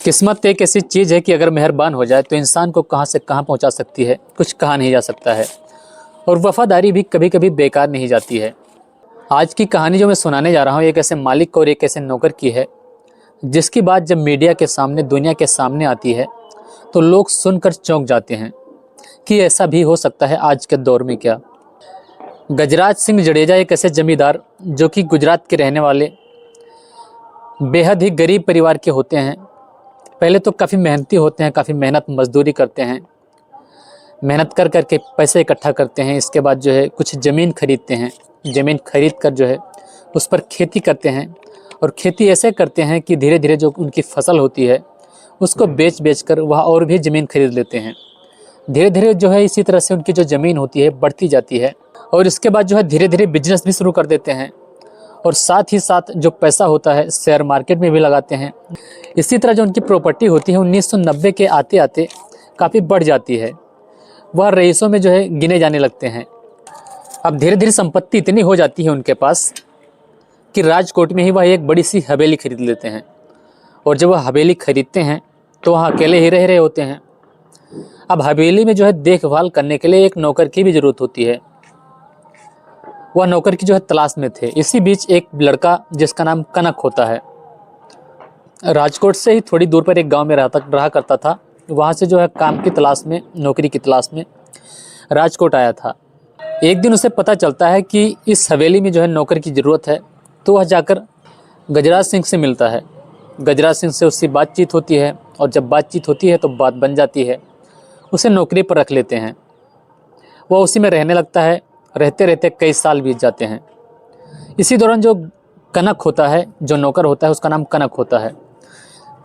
किस्मत एक ऐसी चीज़ है कि अगर मेहरबान हो जाए तो इंसान को कहाँ से कहाँ पहुँचा सकती है, कुछ कहा नहीं जा सकता है। और वफ़ादारी भी कभी कभी बेकार नहीं जाती है। आज की कहानी जो मैं सुनाने जा रहा हूँ एक ऐसे मालिक और एक ऐसे नौकर की है, जिसकी बात जब मीडिया के सामने, दुनिया के सामने आती है तो लोग सुनकर चौंक जाते हैं कि ऐसा भी हो सकता है आज के दौर में क्या। गजराज सिंह जडेजा एक ऐसे जमींदार जो कि गुजरात के रहने वाले बेहद ही गरीब परिवार के होते हैं। पहले तो काफ़ी मेहनती होते हैं, काफ़ी मेहनत मजदूरी करते हैं, मेहनत कर कर के पैसे इकट्ठा करते हैं। इसके बाद जो है कुछ ज़मीन खरीदते हैं, ज़मीन खरीद कर जो है उस पर खेती करते हैं। और खेती ऐसे करते हैं कि धीरे धीरे जो उनकी फसल होती है उसको बेच बेच कर वह और भी ज़मीन खरीद लेते हैं। धीरे धीरे जो है इसी तरह से उनकी जो ज़मीन होती है बढ़ती जाती है। और इसके बाद जो है धीरे धीरे बिजनेस भी शुरू कर देते हैं। और साथ ही साथ जो पैसा होता है शेयर मार्केट में भी लगाते हैं। इसी तरह जो उनकी प्रॉपर्टी होती है 1990 के आते आते काफ़ी बढ़ जाती है। वह रईसों में जो है गिने जाने लगते हैं। अब धीरे धीरे संपत्ति इतनी हो जाती है उनके पास कि राजकोट में ही वह एक बड़ी सी हवेली खरीद लेते हैं। और जब वह हवेली खरीदते हैं तो वहाँ अकेले ही रह रहे होते हैं। अब हवेली में जो है देखभाल करने के लिए एक नौकर की भी ज़रूरत होती है। वह नौकर की जो है तलाश में थे। इसी बीच एक लड़का जिसका नाम कनक होता है, राजकोट से ही थोड़ी दूर पर एक गांव में रहा करता था। वहाँ से जो है काम की तलाश में, नौकरी की तलाश में राजकोट आया था। एक दिन उसे पता चलता है कि इस हवेली में जो है नौकर की ज़रूरत है। तो वह जाकर गजराज सिंह से मिलता है। गजराज सिंह से उसकी बातचीत होती है और जब बातचीत होती है तो बात बन जाती है। उसे नौकरी पर रख लेते हैं। वह उसी में रहने लगता है। रहते रहते कई साल बीत जाते हैं। इसी दौरान जो कनक होता है, जो नौकर होता है, उसका नाम कनक होता है।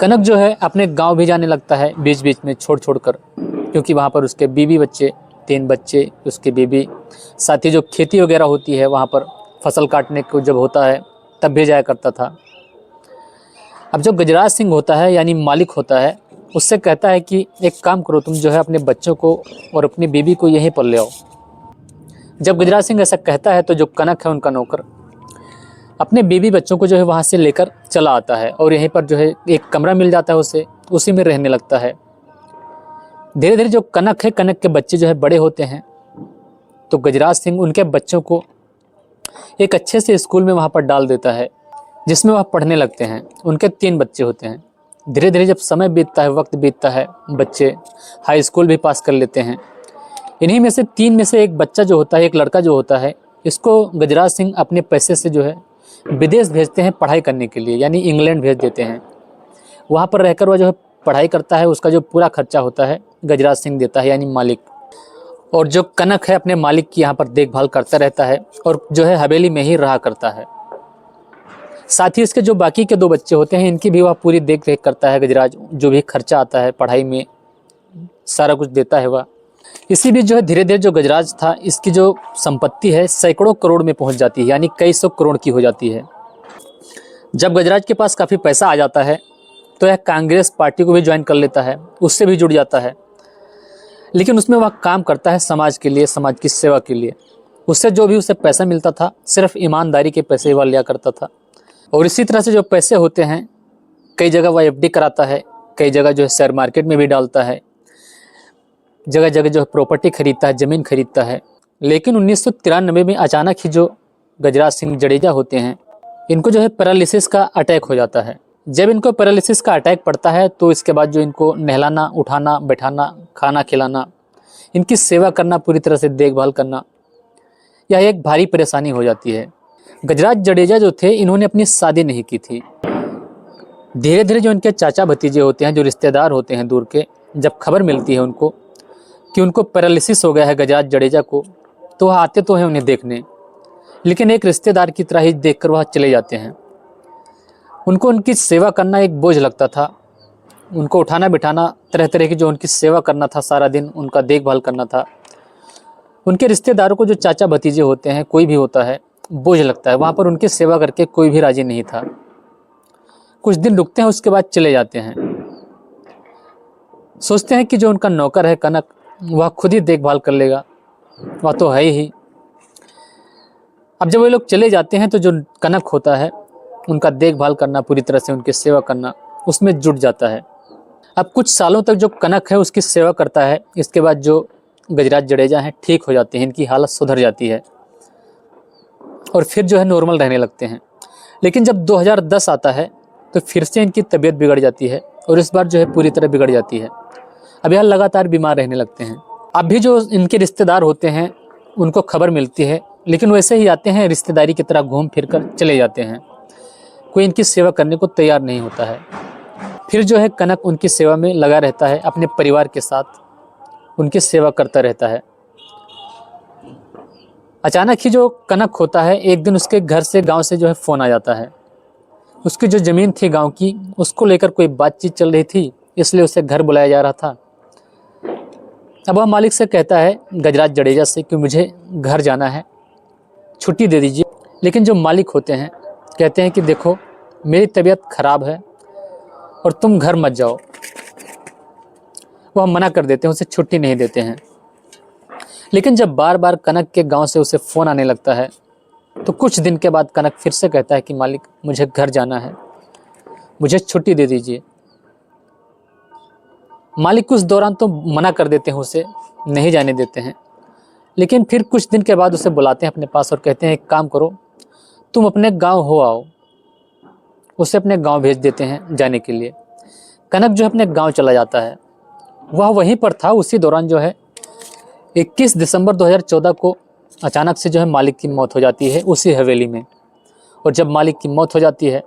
कनक जो है अपने गांव भी जाने लगता है बीच बीच में छोड़ छोड़ कर, क्योंकि वहाँ पर उसके बीवी बच्चे, 3 बच्चे, उसके बीवी, साथ ही जो खेती वगैरह होती है वहाँ पर फसल काटने को जब होता है तब भी जाया करता था। अब जो गजराज सिंह होता है यानी मालिक होता है, उससे कहता है कि एक काम करो, तुम जो है अपने बच्चों को और अपनी बीवी को यहीं पर ले आओ। जब गजराज सिंह ऐसा कहता है तो जो कनक है उनका नौकर अपने बीवी बच्चों को जो है वहाँ से लेकर चला आता है और यहीं पर जो है एक कमरा मिल जाता है उसे, उसी में रहने लगता है। धीरे धीरे जो कनक है, कनक के बच्चे जो है बड़े होते हैं। तो गजराज सिंह उनके बच्चों को एक अच्छे से स्कूल में वहाँ पर डाल देता है जिसमें वह पढ़ने लगते हैं। उनके 3 बच्चे होते हैं। धीरे धीरे जब समय बीतता है, वक्त बीतता है, बच्चे हाई स्कूल भी पास कर लेते हैं। इन्हीं में से 3 में से एक बच्चा जो होता है, एक लड़का जो होता है, इसको गजराज सिंह अपने पैसे से जो है विदेश भेजते हैं पढ़ाई करने के लिए, यानी इंग्लैंड भेज देते हैं। वहाँ पर रहकर वह जो है पढ़ाई करता है। उसका जो पूरा खर्चा होता है गजराज सिंह देता है, यानी मालिक। और जो कनक है अपने मालिक की यहाँ पर देखभाल करता रहता है और जो है हवेली में ही रहा करता है। साथ ही इसके जो बाकी के 2 बच्चे होते हैं, इनकी भी वह पूरी देख रेख करता है गजराज। जो भी खर्चा आता है पढ़ाई में सारा कुछ देता है वह। इसी बीच जो है धीरे धीरे जो गजराज था, इसकी जो संपत्ति है सैकड़ों करोड़ में पहुंच जाती है, यानी कई सौ करोड़ की हो जाती है। जब गजराज के पास काफ़ी पैसा आ जाता है तो यह कांग्रेस पार्टी को भी ज्वाइन कर लेता है, उससे भी जुड़ जाता है। लेकिन उसमें वह काम करता है समाज के लिए, समाज की सेवा के लिए। उससे जो भी उसे पैसा मिलता था सिर्फ ईमानदारी के पैसे वह लिया करता था। और इसी तरह से जो पैसे होते हैं, कई जगह वह एफडी कराता है, कई जगह जो है शेयर मार्केट में भी डालता है, जगह जगह जो है प्रॉपर्टी खरीदता है, ज़मीन खरीदता है। लेकिन 1993 में अचानक ही जो गजराज सिंह जडेजा होते हैं, इनको जो है पैरालिसिस का अटैक हो जाता है। जब इनको पैरालिसिस का अटैक पड़ता है तो इसके बाद जो इनको नहलाना, उठाना, बैठाना, खाना खिलाना, इनकी सेवा करना, पूरी तरह से देखभाल करना, यह एक भारी परेशानी हो जाती है। गजराज जडेजा जो थे, इन्होंने अपनी शादी नहीं की थी। धीरे धीरे जो इनके चाचा भतीजे होते हैं, जो रिश्तेदार होते हैं दूर के, जब खबर मिलती है उनको कि उनको पैरालिसिस हो गया है गजराज जडेजा को, तो वह आते तो हैं उन्हें देखने, लेकिन एक रिश्तेदार की तरह ही देखकर वह चले जाते हैं। उनको उनकी सेवा करना एक बोझ लगता था। उनको उठाना बिठाना, तरह तरह की जो उनकी सेवा करना था, सारा दिन उनका देखभाल करना था। उनके रिश्तेदारों को, जो चाचा भतीजे होते हैं, कोई भी होता है, बोझ लगता है। वहाँ पर उनकी सेवा करके कोई भी राजी नहीं था। कुछ दिन रुकते हैं, उसके बाद चले जाते हैं। सोचते हैं कि जो उनका नौकर है कनक, वह खुद ही देखभाल कर लेगा, वह तो है ही। अब जब वे लोग चले जाते हैं तो जो कनक होता है, उनका देखभाल करना, पूरी तरह से उनकी सेवा करना, उसमें जुट जाता है। अब कुछ सालों तक जो कनक है उसकी सेवा करता है। इसके बाद जो गजराज जडेजा हैं ठीक हो जाते हैं, इनकी हालत सुधर जाती है और फिर जो है नॉर्मल रहने लगते हैं। लेकिन जब 2010 आता है तो फिर से इनकी तबीयत बिगड़ जाती है और इस बार जो है पूरी तरह बिगड़ जाती है। अब यह लगातार बीमार रहने लगते हैं। अब भी जो इनके रिश्तेदार होते हैं उनको खबर मिलती है, लेकिन वैसे ही आते हैं, रिश्तेदारी की तरह घूम फिर कर चले जाते हैं। कोई इनकी सेवा करने को तैयार नहीं होता है। फिर जो है कनक उनकी सेवा में लगा रहता है, अपने परिवार के साथ उनकी सेवा करता रहता है। अचानक ही जो कनक होता है, एक दिन उसके घर से, गांव से जो है फ़ोन आ जाता है। उसकी जो ज़मीन थी गांव की, उसको लेकर कोई बातचीत चल रही थी, इसलिए उसे घर बुलाया जा रहा था। अब वह मालिक से कहता है, गजराज जडेजा से, कि मुझे घर जाना है, छुट्टी दे दीजिए। लेकिन जो मालिक होते हैं कहते हैं कि देखो मेरी तबीयत ख़राब है और तुम घर मत जाओ। वह मना कर देते हैं, उसे छुट्टी नहीं देते हैं। लेकिन जब बार बार कनक के गांव से उसे फ़ोन आने लगता है तो कुछ दिन के बाद कनक फिर से कहता है कि मालिक मुझे घर जाना है, मुझे छुट्टी दे दीजिए। मालिक उस दौरान तो मना कर देते हैं, उसे नहीं जाने देते हैं। लेकिन फिर कुछ दिन के बाद उसे बुलाते हैं अपने पास और कहते हैं एक काम करो, तुम अपने गांव हो आओ। उसे अपने गांव भेज देते हैं जाने के लिए। कनक जो है अपने गांव चला जाता है। वह वहीं पर था। उसी दौरान जो है 21 दिसंबर 2014 को अचानक से जो है मालिक की मौत हो जाती है उसी हवेली में। और जब मालिक की मौत हो जाती है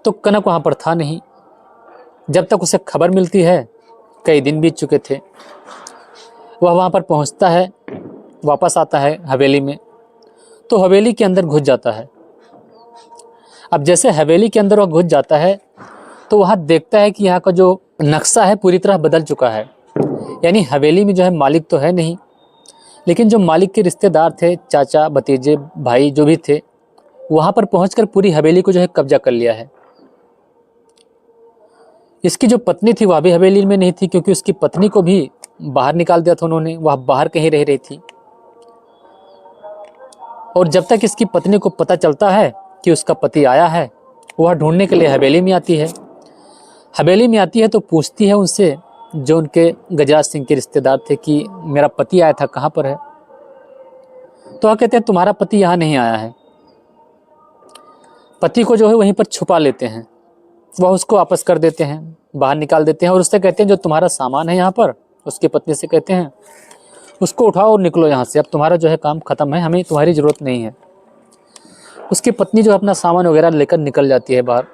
तो कनक वहाँ पर था नहीं। जब तक उसे खबर मिलती है कई दिन बीत चुके थे। वह वहाँ पर पहुँचता है, वापस आता है हवेली में, तो हवेली के अंदर घुस जाता है। अब जैसे हवेली के अंदर वह घुस जाता है तो वहाँ देखता है कि यहाँ का जो नक्शा है पूरी तरह बदल चुका है। यानी हवेली में जो है मालिक तो है नहीं, लेकिन जो मालिक के रिश्तेदार थे, चाचा, भतीजे, भाई जो भी थे, वहाँ पर पहुँचकर पूरी हवेली को जो है कब्जा कर लिया है। इसकी जो पत्नी थी वह भी हवेली में नहीं थी, क्योंकि उसकी पत्नी को भी बाहर निकाल दिया था उन्होंने। वह बाहर कहीं रह रही थी। और जब तक इसकी पत्नी को पता चलता है कि उसका पति आया है, वह ढूंढने के लिए हवेली में आती है। हवेली में आती है तो पूछती है उनसे, जो उनके गजराज सिंह के रिश्तेदार थे, कि मेरा पति आया था, कहाँ पर है? तो वह कहते हैं तुम्हारा पति यहाँ नहीं आया है। पति को जो है वहीं पर छुपा लेते हैं। वह उसको वापस कर देते हैं, बाहर निकाल देते हैं और उससे कहते हैं जो तुम्हारा सामान है यहाँ पर, उसकी पत्नी से कहते हैं उसको उठाओ और निकलो यहाँ से, अब तुम्हारा जो है काम खत्म है, हमें तुम्हारी ज़रूरत नहीं है। उसकी पत्नी जो अपना सामान वगैरह लेकर निकल जाती है बाहर।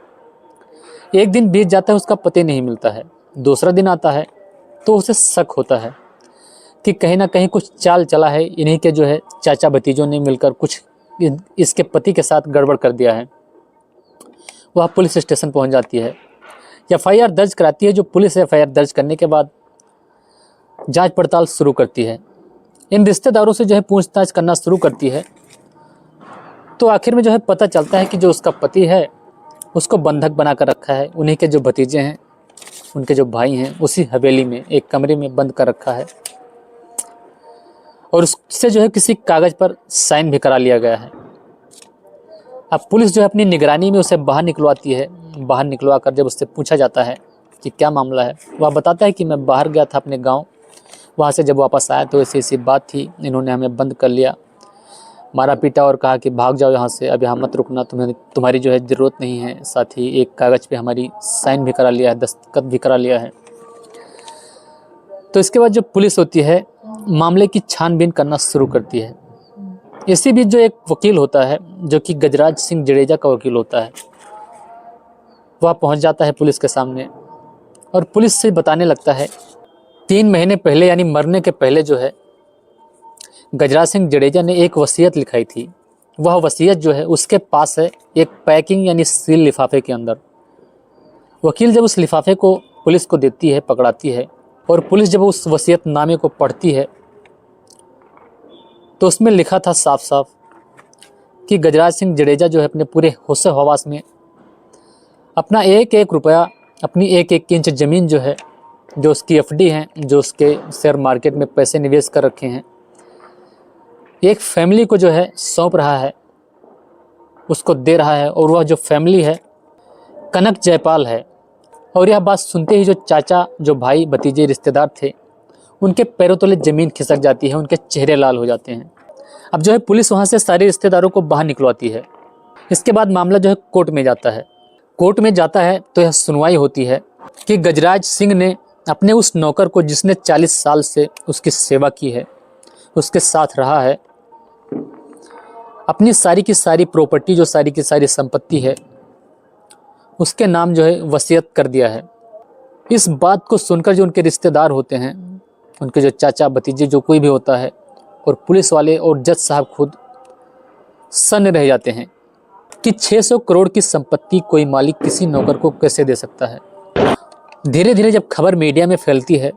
एक दिन बीत जाता है, उसका पति नहीं मिलता है। दूसरा दिन आता है तो उसे शक होता है कि कहीं ना कहीं कुछ चाल चला है, इन्हीं के जो है चाचा भतीजों ने मिलकर कुछ इसके पति के साथ गड़बड़ कर दिया है। वह पुलिस स्टेशन पहुंच जाती है, एफआईआर दर्ज कराती है। जो पुलिस एफआईआर दर्ज करने के बाद जांच पड़ताल शुरू करती है, इन रिश्तेदारों से जो है पूछताछ करना शुरू करती है। तो आखिर में जो है पता चलता है कि जो उसका पति है उसको बंधक बना कर रखा है, उन्हीं के जो भतीजे हैं, उनके जो भाई हैं, उसी हवेली में एक कमरे में बंद कर रखा है और उससे जो है किसी कागज़ पर साइन भी करा लिया गया है। अब पुलिस जो है अपनी निगरानी में उसे बाहर निकलवाती है। बाहर निकलवा कर जब उससे पूछा जाता है कि क्या मामला है, वह बताता है कि मैं बाहर गया था अपने गांव, वहाँ से जब वापस आया तो ऐसी ऐसी बात थी, इन्होंने हमें बंद कर लिया, मारा पीटा और कहा कि भाग जाओ यहाँ से, अब यहाँ मत रुकना, तुम्हारी जो है ज़रूरत नहीं है। साथ ही एक कागज़ पे हमारी साइन भी करा लिया है, दस्तखत भी करा लिया है। तो इसके बाद जो पुलिस होती है मामले की छानबीन करना शुरू करती है। इसी बीच जो एक वकील होता है, जो कि गजराज सिंह जडेजा का वकील होता है, वह पहुंच जाता है पुलिस के सामने और पुलिस से बताने लगता है 3 महीने पहले, यानी मरने के पहले जो है गजराज सिंह जडेजा ने एक वसीयत लिखाई थी। वह वसीयत जो है उसके पास है एक पैकिंग यानी सील लिफाफे के अंदर। वकील जब उस लिफाफे को पुलिस को देती है, पकड़ाती है, और पुलिस जब उस वसीयतनामे को पढ़ती है तो उसमें लिखा था साफ साफ कि गजराज सिंह जडेजा जो है अपने पूरे होश हवास में अपना एक एक रुपया, अपनी एक एक इंच ज़मीन जो है, जो उसकी एफडी हैं, जो उसके शेयर मार्केट में पैसे निवेश कर रखे हैं, एक फैमिली को जो है सौंप रहा है, उसको दे रहा है। और वह जो फैमिली है कनक जयपाल है, और यह बात सुनते ही जो चाचा, जो भाई, भतीजे, रिश्तेदार थे, उनके पैरों तले जमीन खिसक जाती है, उनके चेहरे लाल हो जाते हैं। अब जो है पुलिस वहाँ से सारे रिश्तेदारों को बाहर निकलवाती है। इसके बाद मामला जो है कोर्ट में जाता है। कोर्ट में जाता है तो यह सुनवाई होती है कि गजराज सिंह ने अपने उस नौकर को, जिसने 40 साल से उसकी सेवा की है, उसके साथ रहा है, अपनी सारी की सारी प्रॉपर्टी, जो सारी की सारी संपत्ति है, उसके नाम जो है वसीयत कर दिया है। इस बात को सुनकर जो उनके रिश्तेदार होते हैं, उनके जो चाचा, भतीजे, जो कोई भी होता है, और पुलिस वाले और जज साहब खुद सन्न रह जाते हैं कि 600 करोड़ की संपत्ति कोई मालिक किसी नौकर को कैसे दे सकता है। धीरे धीरे जब खबर मीडिया में फैलती है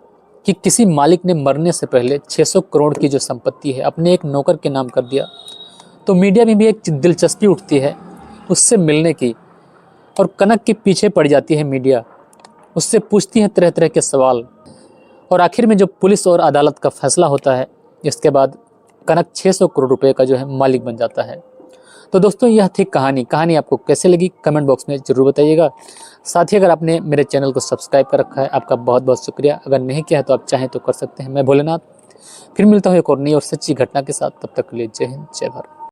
कि किसी मालिक ने मरने से पहले 600 करोड़ की जो संपत्ति है अपने एक नौकर के नाम कर दिया, तो मीडिया में भी एक दिलचस्पी उठती है उससे मिलने की, और कनक के पीछे पड़ जाती है मीडिया। उससे पूछती है तरह तरह के सवाल, और आखिर में जो पुलिस और अदालत का फैसला होता है, इसके बाद कनक 600 करोड़ रुपए का जो है मालिक बन जाता है। तो दोस्तों, यह थी कहानी आपको कैसे लगी कमेंट बॉक्स में ज़रूर बताइएगा। साथ ही अगर आपने मेरे चैनल को सब्सक्राइब कर रखा है, आपका बहुत बहुत शुक्रिया। अगर नहीं किया है तो आप चाहें तो कर सकते हैं। मैं भोलेनाथ फिर मिलता हूँ एक और नई और सच्ची घटना के साथ। तब तक के लिए जय हिंद, जय भारत।